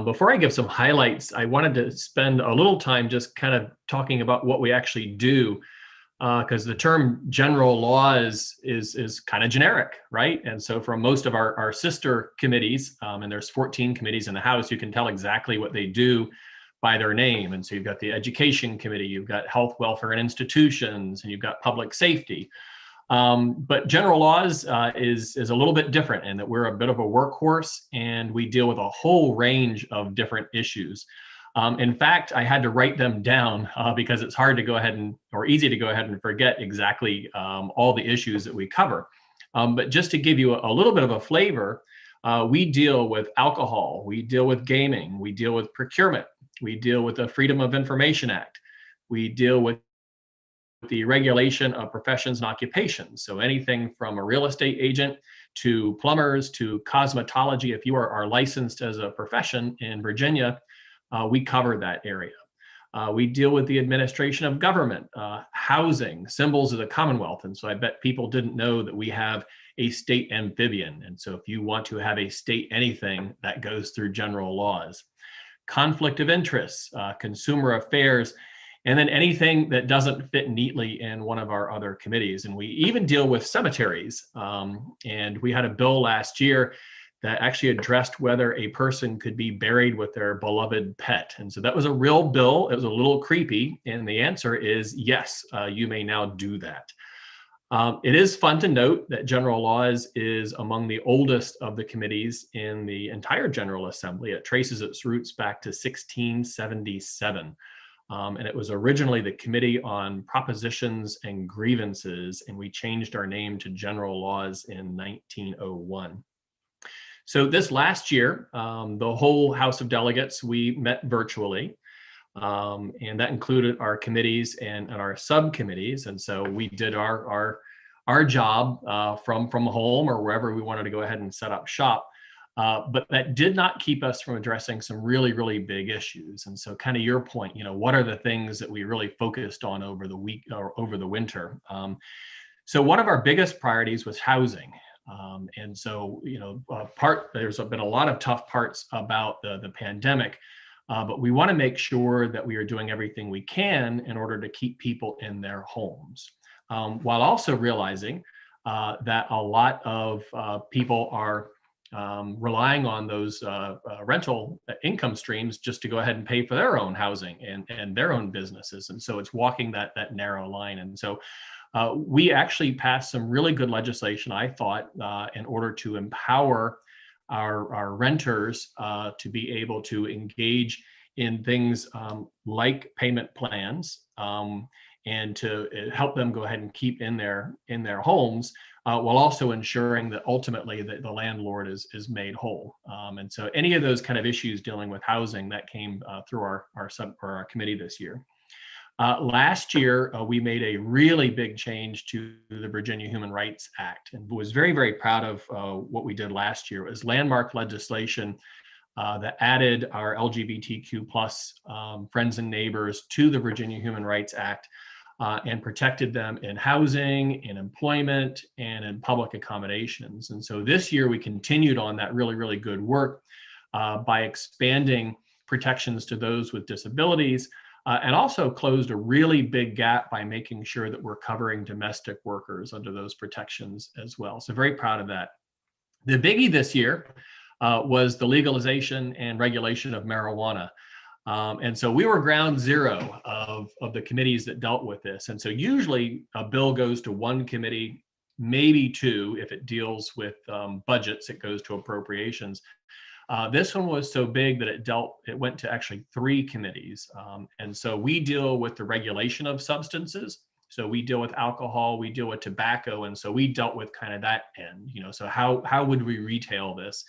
Before I give some highlights, I wanted to spend a little time just kind of talking about what we actually do, because the term general law is kind of generic, right? And so from most of our sister committees, and there's 14 committees in the House, you can tell exactly what they do by their name. And so you've got the Education Committee, you've got Health, Welfare, and Institutions, and you've got Public Safety. But general laws is a little bit different in that we're a bit of a workhorse and we deal with a whole range of different issues. In fact, I had to write them down because it's hard to go ahead or easy to go ahead and forget exactly all the issues that we cover. But just to give you a little bit of a flavor, we deal with alcohol, we deal with gaming, we deal with procurement, we deal with the Freedom of Information Act, we deal with the regulation of professions and occupations. So anything from a real estate agent to plumbers to cosmetology, if you are licensed as a profession in Virginia, we cover that area. We deal with the administration of government, housing, symbols of the Commonwealth. And so I bet people didn't know that we have a state amphibian. And so if you want to have a state anything, that goes through general laws. Conflict of interests, consumer affairs, and then anything that doesn't fit neatly in one of our other committees. And we even deal with cemeteries. And we had a bill last year that actually addressed whether a person could be buried with their beloved pet. And so that was a real bill. It was a little creepy. And the answer is yes, you may now do that. It is fun to note that general laws is among the oldest of the committees in the entire General Assembly. It traces its roots back to 1677. And it was originally the Committee on Propositions and Grievances, and we changed our name to General Laws in 1901. So this last year, the whole House of Delegates, we met virtually. And that included our committees and our subcommittees. And so we did our job from home or wherever we wanted to go ahead and set up shop. But that did not keep us from addressing some really, really big issues. And so kind of your point, what are the things that we really focused on over the week or over the winter? So one of our biggest priorities was housing. And so, there's been a lot of tough parts about the pandemic. But we want to make sure that we are doing everything we can in order to keep people in their homes, while also realizing that a lot of people are relying on those rental income streams just to go ahead and pay for their own housing and their own businesses. And so it's walking that narrow line. And so we actually passed some really good legislation, I thought, in order to empower our renters to be able to engage in things like payment plans and to help them go ahead and keep in their homes while also ensuring that ultimately that the landlord is made whole. And so any of those kind of issues dealing with housing that came through our committee this year. Last year, we made a really big change to the Virginia Human Rights Act and was very, very proud of what we did last year. It was landmark legislation that added our LGBTQ plus friends and neighbors to the Virginia Human Rights Act and protected them in housing, in employment, and in public accommodations. And so this year, we continued on that really, really good work by expanding protections to those with disabilities, and also closed a really big gap by making sure that we're covering domestic workers under those protections as well. So very proud of that. The biggie this year was the legalization and regulation of marijuana. And so we were ground zero of the committees that dealt with this. And so usually a bill goes to one committee, maybe two. If it deals with budgets, it goes to appropriations. This one was so big that it went to actually three committees. And so we deal with the regulation of substances. So we deal with alcohol, we deal with tobacco. And so we dealt with kind of that end, so how would we retail this?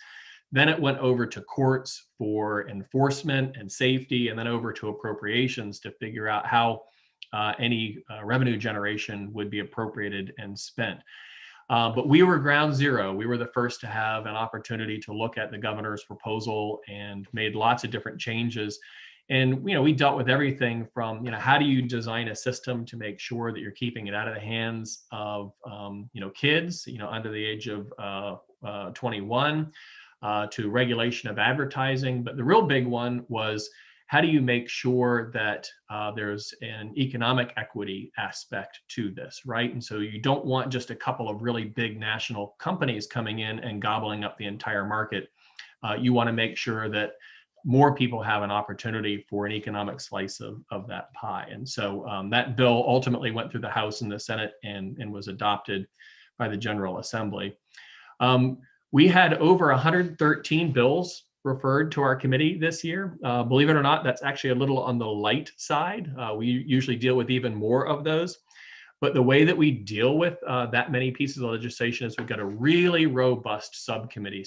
Then it went over to courts for enforcement and safety, and then over to appropriations to figure out how any revenue generation would be appropriated and spent. But we were ground zero. We were the first to have an opportunity to look at the governor's proposal and made lots of different changes. And we dealt with everything from how do you design a system to make sure that you're keeping it out of the hands of kids under the age of 21. to regulation of advertising. But the real big one was, how do you make sure that there's an economic equity aspect to this, right? And so you don't want just a couple of really big national companies coming in and gobbling up the entire market. You want to make sure that more people have an opportunity for an economic slice of that pie. And so that bill ultimately went through the House and the Senate and was adopted by the General Assembly. We had over 113 bills referred to our committee this year. Believe it or not, that's actually a little on the light side. We usually deal with even more of those. But the way that we deal with that many pieces of legislation is we've got a really robust subcommittee